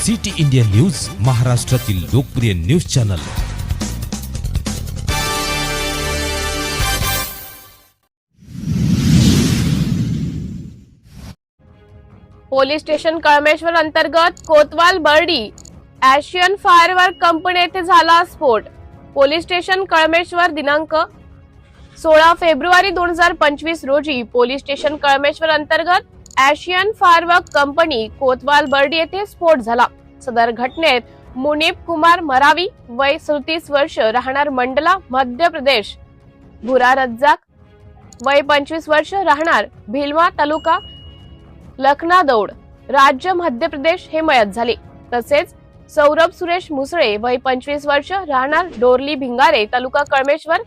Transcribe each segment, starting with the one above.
City India news, महाराष्ट्रातील लोकप्रिय news channel. Police station Kalmeshwar अंतर्गत कोतवाल बर्डी एशियन फायरवर्क कंपनी येथे झाला स्फोट। पोलीस स्टेशन कळमेश्वर दिनांक 16 फेब्रुवारी 2025 रोजी पोलीस स्टेशन कळमेश्वर अंतर्गत एशियन फायरवर्क कंपनी कोतवाल बर्डी येथे स्फोट झाला। सदर घटनेत मुनीब कुमार मरावी वय 37 वर्ष राहणार मंडला मध्य प्रदेश, भुरा रज्जाक वय 25 वर्ष राहणार भिलवा तालुका लखनादौड राज्य मध्य प्रदेश हे मयत झाले। तसेच सौरभ सुरेश मुसळे वय 25 वर्ष राहणार डोरली भिंगारे तालुका कळमेश्वर,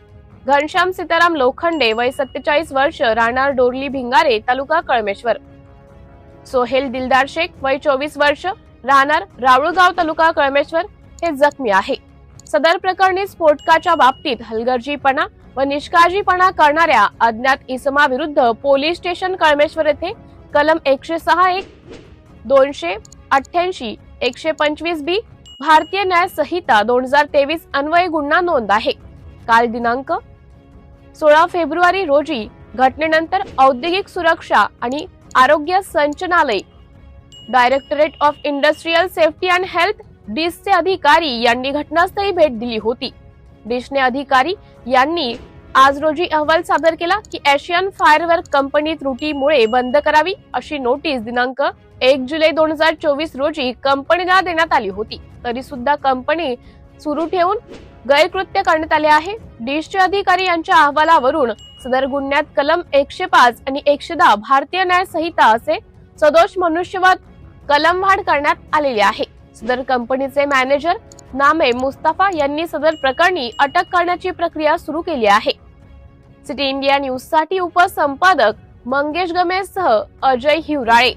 घनश्याम सीताराम लोखंडे वय 47 वर्ष राहणार डोरली भिंगारे तालुका कळमेश्वर, सोहेल दिलदार शेख वय 24 वर्ष राहणार रावळगाव तालुका कळमेश्वर हे जखमी आहे। सदर प्रकरणी स्फोटकाच्या बाबतीत हलगर्जीपणा व निष्काळजीपणा करणाऱ्या अज्ञात इसमा विरुद्ध पोलीस स्टेशन कळमेश्वर येथे कलम 106(1), 288, 125 बी भारतीय न्याय संहिता 2023 अन्वये गुन्हा नोंद आहे। काल दिनांक 16 फेब्रुवारी रोजी घटनेनंतर औद्योगिक सुरक्षा आणि आरोग्य संचालनालय, directorate of industrial safety and health डिसचे अधिकारी यांनी घटनास्थळी भेट दिली होती। डिसने अधिकारी यांनी आज रोजी अहवाल सादर केला की एशियन फायरवर्क कंपनी त्रुटीमुळे बंद करावी अशी नोटीस दिनांक 1 जुलै 2024 रोजी कंपनीला देण्यात आली होती, तरी सुद्धा कंपनी सुरू ठेवून गैरकृत्य करण्यात आले आहे। डिसचे अधिकारी यांच्या अहवालावरून सदर गुन्ह्यात कलम 105 आणि 110 भारतीय न्याय संहिता असे सदोष मनुष्यवध कलमवाढ करण्यात आलेली आहे। सदर कंपनीचे मॅनेजर नामे मुस्तफा यांनी सदर प्रकरणी अटक करण्याची प्रक्रिया सुरू केली आहे। सिटी इंडिया न्यूज साठी उपसंपादक मंगेश गमेशसह अजय हिवराळे।